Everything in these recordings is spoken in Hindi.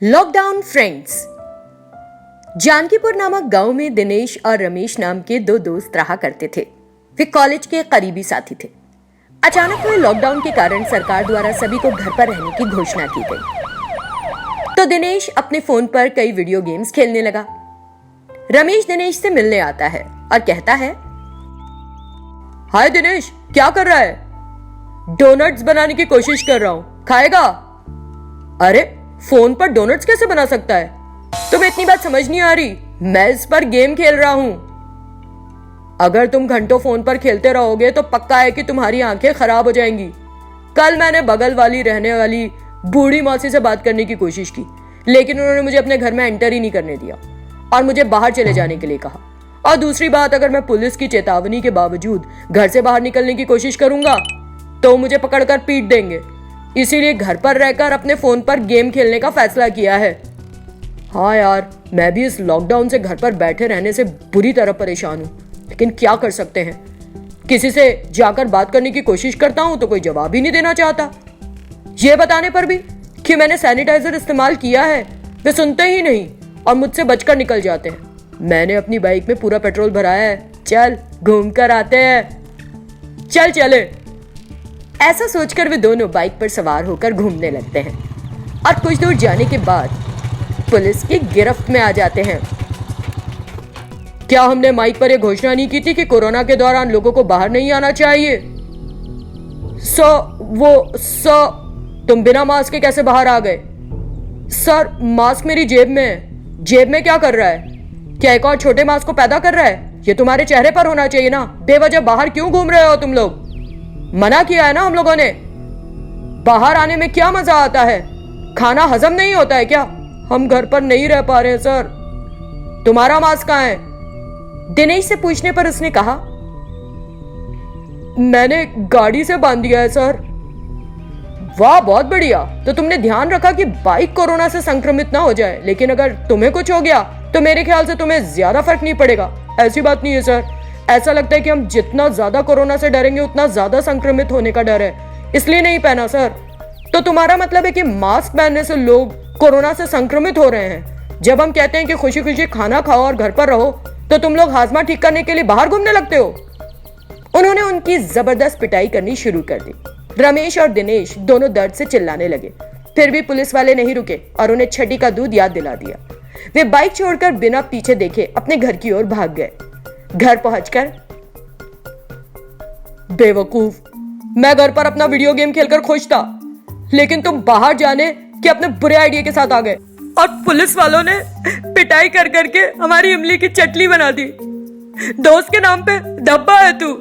Lockdown friends. जानकीपुर नामक गांव में दिनेश और रमेश नाम के दो दोस्त रहा करते थे। वे कॉलेज के करीबी साथी थे। अचानक हुए लॉकडाउन के कारण सरकार द्वारा सभी को घर पर रहने की घोषणा की गई, तो दिनेश अपने फोन पर कई वीडियो गेम्स खेलने लगा। रमेश दिनेश से मिलने आता है और कहता है, हाय दिनेश, क्या कर रहा है? डोनट्स बनाने की कोशिश कर रहा हूं, खाएगा? अरे फोन पर डोनट्स कैसे बना सकता है? तुम्हें इतनी बात समझ नहीं आ रही? मैं इस पर गेम खेल रहा हूं। अगर तुम घंटों फोन पर खेलते रहोगे तो पक्का है कि तुम्हारी आंखें खराब हो जाएंगी। कल मैंने बगल वाली रहने वाली बूढ़ी मौसी से बात करने की कोशिश की, लेकिन उन्होंने मुझे अपने घर में एंटर ही नहीं करने दिया और मुझे बाहर चले जाने के लिए कहा। और दूसरी बात, अगर मैं पुलिस की चेतावनी के बावजूद घर से बाहर निकलने की कोशिश करूंगा तो मुझे पकड़कर पीट देंगे। इसीलिए घर पर रहकर अपने फोन पर गेम खेलने का फैसला किया है। हाँ यार, मैं भी इस लॉकडाउन से घर पर बैठे रहने से बुरी तरह परेशान हूँ, लेकिन क्या कर सकते हैं। किसी से जाकर बात करने की कोशिश करता हूँ तो कोई जवाब ही नहीं देना चाहता। ये बताने पर भी कि मैंने सैनिटाइजर इस्तेमाल किया है वे सुनते ही नहीं और मुझसे बचकर निकल जाते हैं। मैंने अपनी बाइक में पूरा पेट्रोल भराया है, चल घूम कर आते हैं। चल चले। ऐसा सोचकर वे दोनों बाइक पर सवार होकर घूमने लगते हैं और कुछ दूर जाने के बाद पुलिस की गिरफ्त में आ जाते हैं। क्या हमने माइक पर यह घोषणा नहीं की थी कि कोरोना के दौरान लोगों को बाहर नहीं आना चाहिए? तुम बिना मास्क के कैसे बाहर आ गए? सर, मास्क मेरी जेब में है। जेब में क्या कर रहा है? क्या एक और छोटे मास्क को पैदा कर रहा है? ये तुम्हारे चेहरे पर होना चाहिए ना। बेवजह बाहर क्यों घूम रहे हो तुम लोग? मना किया है ना हम लोगों ने। बाहर आने में क्या मजा आता है? खाना हजम नहीं होता है क्या? हम घर पर नहीं रह पा रहे हैं सर। तुम्हारा मास्क कहां है? दिनेश से पूछने पर उसने कहा, मैंने गाड़ी से बांध दिया है सर। वाह, बहुत बढ़िया। तो तुमने ध्यान रखा कि बाइक कोरोना से संक्रमित ना हो जाए, लेकिन अगर तुम्हें कुछ हो गया तो मेरे ख्याल से तुम्हें ज्यादा फर्क नहीं पड़ेगा। ऐसी बात नहीं है सर। ऐसा लगता है कि हम जितना ज्यादा कोरोना से डरेंगे उतना ज्यादा संक्रमित होने का डर है, इसलिए नहीं पहना सर। तो तुम्हारा मतलब है कि मास्क पहनने से लोग कोरोना से संक्रमित हो रहे हैं? जब हम कहते हैं कि खुशी खुशी खाना खाओ और घर पर रहो, तो तुम लोग हाजमा ठीक करने के लिए बाहर घूमने लगते हो। उन्होंने उनकी जबरदस्त पिटाई करनी शुरू कर दी। रमेश और दिनेश दोनों दर्द से चिल्लाने लगे। फिर भी पुलिस वाले नहीं रुके और उन्हें छठी का दूध याद दिला दिया। वे बाइक छोड़कर बिना पीछे देखे अपने घर की ओर भाग गए। घर पहुंचकर, बेवकूफ, मैं घर पर अपना वीडियो गेम खेलकर खुश था, लेकिन तुम बाहर जाने के अपने बुरे आइडिया के साथ आ गए और पुलिस वालों ने पिटाई कर करके हमारी इमली की चटनी बना दी। दोस्त के नाम पे धब्बा है तू।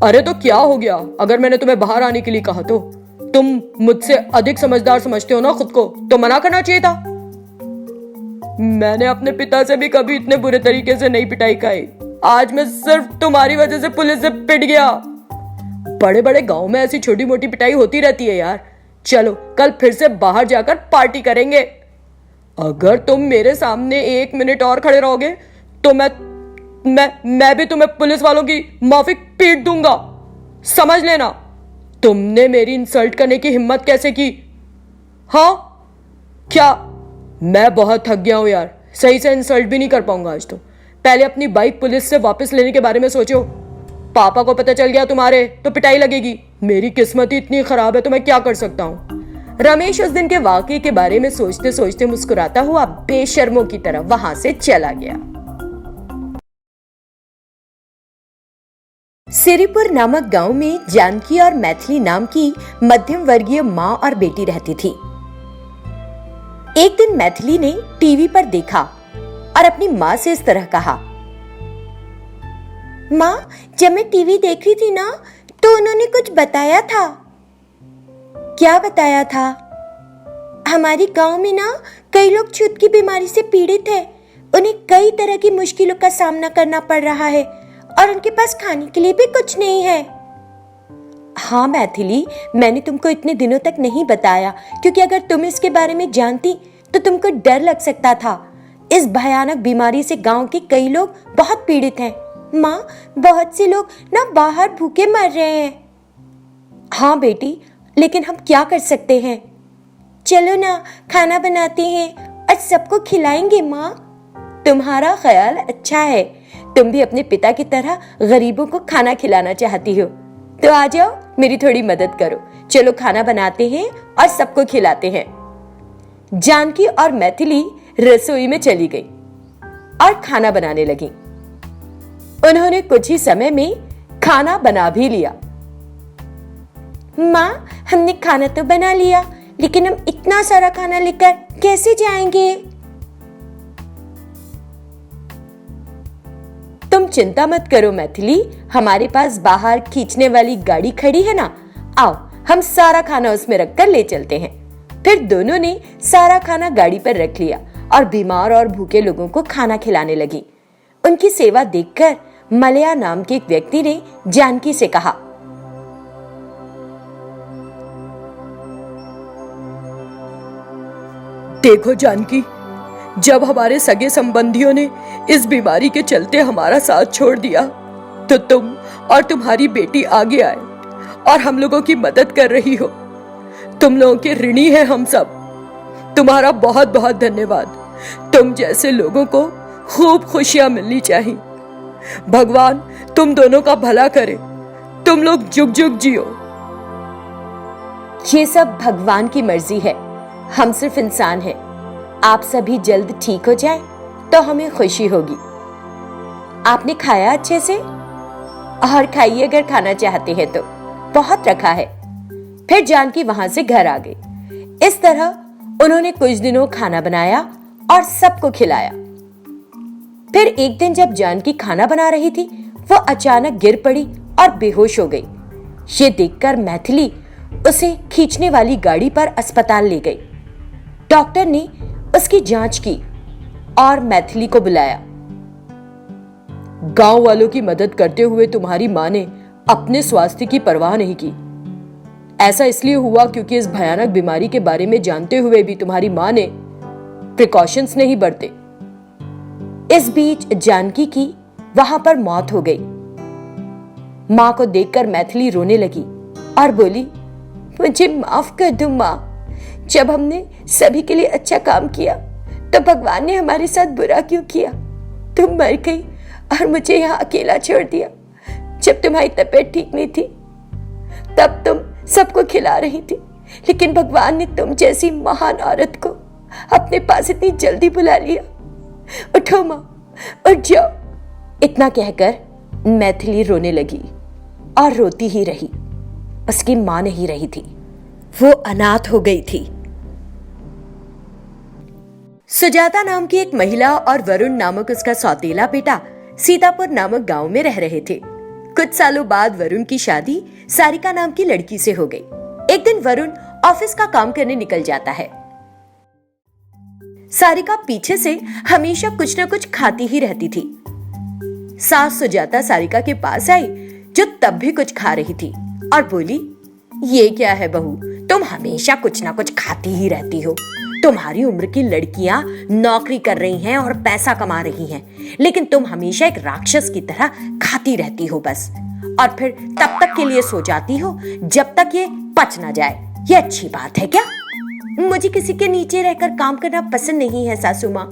अरे तो क्या हो गया? अगर मैंने तुम्हें बाहर आने के लिए कहा तो तुम मुझसे अधिक समझदार समझते हो ना खुद को, तो मना करना चाहिए था। मैंने अपने पिता से भी कभी इतने बुरे तरीके से नहीं पिटाई खाई। आज मैं सिर्फ तुम्हारी वजह से पुलिस से पिट गया। बड़े बड़े गांव में ऐसी छोटी मोटी पिटाई होती रहती है यार। चलो कल फिर से बाहर जाकर पार्टी करेंगे। अगर तुम मेरे सामने 1 मिनट और खड़े रहोगे तो मैं भी तुम्हें पुलिस वालों की माफिक पीट दूंगा, समझ लेना। तुमने मेरी इंसल्ट करने की हिम्मत कैसे की? हाँ क्या? मैं बहुत थक गया हूं यार, सही से इंसल्ट भी नहीं कर पाऊंगा आज तो। पहले अपनी बाइक पुलिस से वापस लेने के बारे में सोचो। पापा को पता चल गया तुम्हारे तो पिटाई लगेगी। मेरी किस्मत ही इतनी खराब है तो मैं क्या कर सकता हूँ। रमेश उस दिन के वाकये के बारे में सोचते सोचते मुस्कुराता हुआ बेशर्मों की तरह वहां से चला गया। सिरीपुर नामक गांव में जानकी और मैथिली नाम की मध्यम वर्गीय माँ और बेटी रहती थी। एक दिन मैथिली ने टीवी पर देखा और अपनी माँ से इस तरह कहा, माँ, जब मैं टीवी देख रही थी ना तो उन्होंने कुछ बताया था। क्या बताया था? हमारे गांव में ना कई लोग छूत की बीमारी से पीड़ित हैं। उन्हें कई तरह की मुश्किलों का सामना करना पड़ रहा है और उनके पास खाने के लिए भी कुछ नहीं है। हाँ मैथिली, मैंने तुमको इतने दिनों तक नहीं बताया क्योंकि अगर तुम इसके बारे में जानती तो तुमको डर लग सकता था। इस भयानक बीमारी से गांव के कई लोग बहुत पीड़ित हैं। माँ, बहुत से लोग ना बाहर भूखे मर रहे हैं। हाँ बेटी, लेकिन हम क्या कर सकते हैं? चलो ना, खाना बनाते हैं और सबको खिलाएंगे माँ। तुम्हारा ख्याल अच्छा है, तुम भी अपने पिता की तरह गरीबों को खाना खिलाना चाहती हो। तो आ जाओ, मेरी थोड़ी मदद करो। चलो खाना बनाते हैं और सबको खिलाते हैं। जानकी और मैथिली रसोई में चली गई और खाना बनाने लगी। उन्होंने कुछ ही समय में खाना बना भी लिया। माँ, हमने खाना तो बना लिया, लेकिन हम इतना सारा खाना लेकर कैसे जाएंगे? तुम चिंता मत करो मैथिली, हमारे पास बाहर खींचने वाली गाड़ी खड़ी है ना, आओ हम सारा खाना उसमें रखकर ले चलते हैं। फिर दोनों ने सारा खाना गाड़ी पर रख लिया और बीमार और भूखे लोगों को खाना खिलाने लगी। उनकी सेवा देखकर मलया नाम के एक व्यक्ति ने जानकी से कहा, देखो जानकी, जब हमारे सगे संबंधियों ने इस बीमारी के चलते हमारा साथ छोड़ दिया, तो तुम और तुम्हारी बेटी आगे आए और हम लोगों की मदद कर रही हो। तुम लोगों के ऋणी हैं हम सब। तुम्हारा बहुत बहुत धन्यवाद। तुम जैसे लोगों को खूब खुशियां मिलनी चाहिए। भगवान तुम दोनों का भला करे। तुम लोग जुग जुग जियो। ये सब भगवान की मर्जी है, हम सिर्फ इंसान हैं। आप सभी जल्द ठीक हो जाए तो हमें खुशी होगी। आपने खाया अच्छे से? और खाइए अगर खाना चाहते हैं तो, बहुत रखा है। फिर जानकी वहां से घर आ गई। इस तरह उन्होंने कुछ दिनों खाना बनाया और सबको खिलाया। फिर एक दिन जब जानकी खाना बना रही थी, वो अचानक गिर पड़ी और बेहोश हो गई। ये देखकर मैथिली उसे खींचने वाली गाड़ी पर अस्पताल ले गई। डॉक्टर ने उसकी जांच की और मैथिली को बुलाया। गांव वालों की मदद करते हुए तुम्हारी मां ने अपने स्वास्थ्य की परवाह नहीं की। ऐसा इसलिए हुआ क्योंकि इस भयानक बीमारी के बारे में जानते हुए भी तुम्हारी मां ने प्रिकॉशंस नहीं बरते। इस बीच जानकी की वहां पर मौत हो गई। मां को देखकर मैथिली रोने लगी और बोली, मुझे माफ कर दो मां। जब हमने सभी के लिए अच्छा काम किया तो भगवान ने हमारे साथ बुरा क्यों किया? तुम मर गई और मुझे यहाँ अकेला छोड़ दिया। जब तुम्हारी तबीयत ठीक नहीं थी तब तुम सबको खिला रही थी, लेकिन भगवान ने तुम जैसी महान औरत को अपने पास इतनी जल्दी बुला लिया। उठो मां, उठ जाओ। इतना कहकर मैथिली रोने लगी और रोती ही रही। उसकी मां नहीं रही थी, वो अनाथ हो गई थी। सुजाता नाम की एक महिला और वरुण नामक उसका सौतेला बेटा सीतापुर नामक गांव में रह रहे थे। कुछ सालों बाद वरुण की शादी सारिका नाम की लड़की से हो गई। एक दिन वरुण ऑफिस का काम करने निकल जाता है। सारिका पीछे से हमेशा कुछ न कुछ खाती ही रहती थी। सास सुजाता सारिका के पास आई, जो तब भी कुछ खा रही थी, और बोली, ये क्या है बहू, तुम हमेशा कुछ ना कुछ खाती ही रहती हो। तुम्हारी उम्र की लड़कियां नौकरी कर रही हैं और पैसा कमा रही हैं, लेकिन तुम हमेशा एक राक्षस की तरह खाती रहती हो बस, और फिर तब तक के लिए सो जाती हो जब तक ये पच ना जाए। ये अच्छी बात है क्या? मुझे किसी के नीचे रहकर काम करना पसंद नहीं है सासू माँ,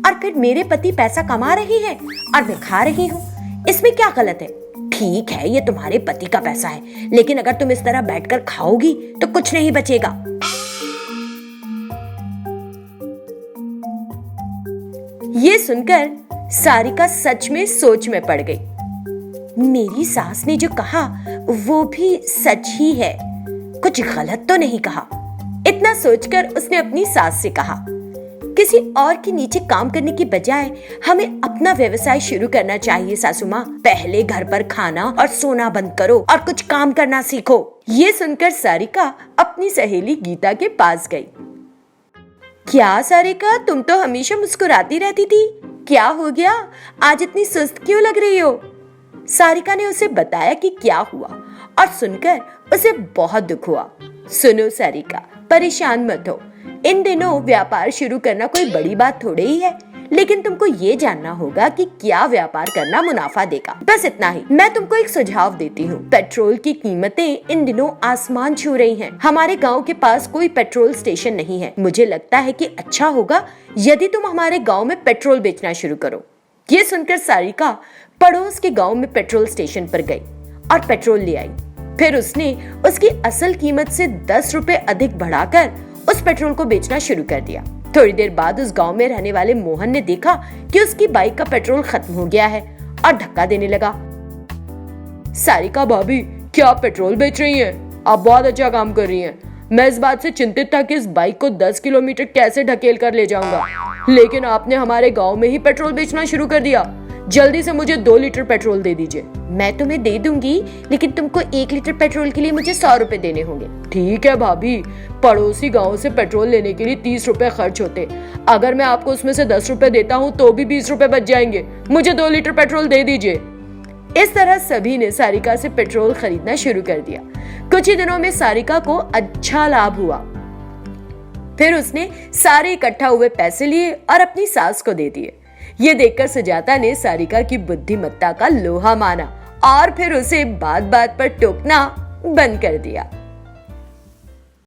और फिर मेरे पति पैसा कमा रहे हैं और मैं खा रही हूँ, इसमें क्या गलत है? ठीक है, ये तुम्हारे पति का पैसा है, लेकिन अगर तुम इस तरह बैठकर खाओगी तो कुछ नहीं बचेगा। ये सुनकर सारिका सच में सोच में पड़ गई। मेरी सास ने जो कहा वो भी सच ही है, कुछ गलत तो नहीं कहा। इतना सोचकर उसने अपनी सास से कहा, किसी और के नीचे काम करने की बजाय हमें अपना व्यवसाय शुरू करना चाहिए सासू माँ। पहले घर पर खाना और सोना बंद करो और कुछ काम करना सीखो। ये सुनकर सारिका अपनी सहेली गीता के पास गई। क्या सारिका, तुम तो हमेशा मुस्कुराती रहती थी, क्या हो गया? आज इतनी सुस्त क्यों लग रही हो? सारिका ने उसे बताया कि क्या हुआ, और सुनकर उसे बहुत दुख हुआ। सुनो सारिका, परेशान मत हो। इन दिनों व्यापार शुरू करना कोई बड़ी बात थोड़ी ही है, लेकिन तुमको ये जानना होगा कि क्या व्यापार करना मुनाफा देगा। बस इतना ही। मैं तुमको एक सुझाव देती हूँ। पेट्रोल की कीमतें इन दिनों आसमान छू रही हैं। हमारे गांव के पास कोई पेट्रोल स्टेशन नहीं है। मुझे लगता है कि अच्छा होगा यदि तुम हमारे गांव में पेट्रोल बेचना शुरू करो। ये सुनकर सारिका पड़ोस के गांव में पेट्रोल स्टेशन पर गई और पेट्रोल ले आई। फिर उसने उसकी असल कीमत से 10 रुपए अधिक बढ़ाकर उस पेट्रोल को बेचना शुरू कर दिया। थोड़ी देर बाद उस गांव में रहने वाले मोहन ने देखा कि उसकी बाइक का पेट्रोल खत्म हो गया है और धक्का देने लगा। सारिका भाभी, क्या आप पेट्रोल बेच रही हैं? आप बहुत अच्छा काम कर रही हैं। मैं इस बात से चिंतित था कि इस बाइक को 10 किलोमीटर कैसे ढकेल कर ले जाऊंगा, लेकिन आपने हमारे गांव में ही पेट्रोल बेचना शुरू कर दिया। जल्दी से मुझे 2 लीटर पेट्रोल दे दीजिए। मैं तुम्हें दे दूंगी, लेकिन तुमको 1 लीटर पेट्रोल के लिए मुझे 100 रुपए देने होंगे। ठीक है भाभी, पड़ोसी गांव से पेट्रोल लेने के लिए 30 रुपए खर्च होते। अगर मैं आपको उसमें से 10 रुपए देता हूँ तो भी 20 रुपए बच जाएंगे। मुझे 2 लीटर पेट्रोल दे दीजिए। इस तरह सभी ने सारिका से पेट्रोल खरीदना शुरू कर दिया। कुछ ही दिनों में सारिका को अच्छा लाभ हुआ। फिर उसने सारे इकट्ठा हुए पैसे लिए और अपनी सास को दे दिए। ये देखकर सुजाता ने सारिका की बुद्धिमत्ता का लोहा माना और फिर उसे बात बात पर टोकना बंद कर दिया।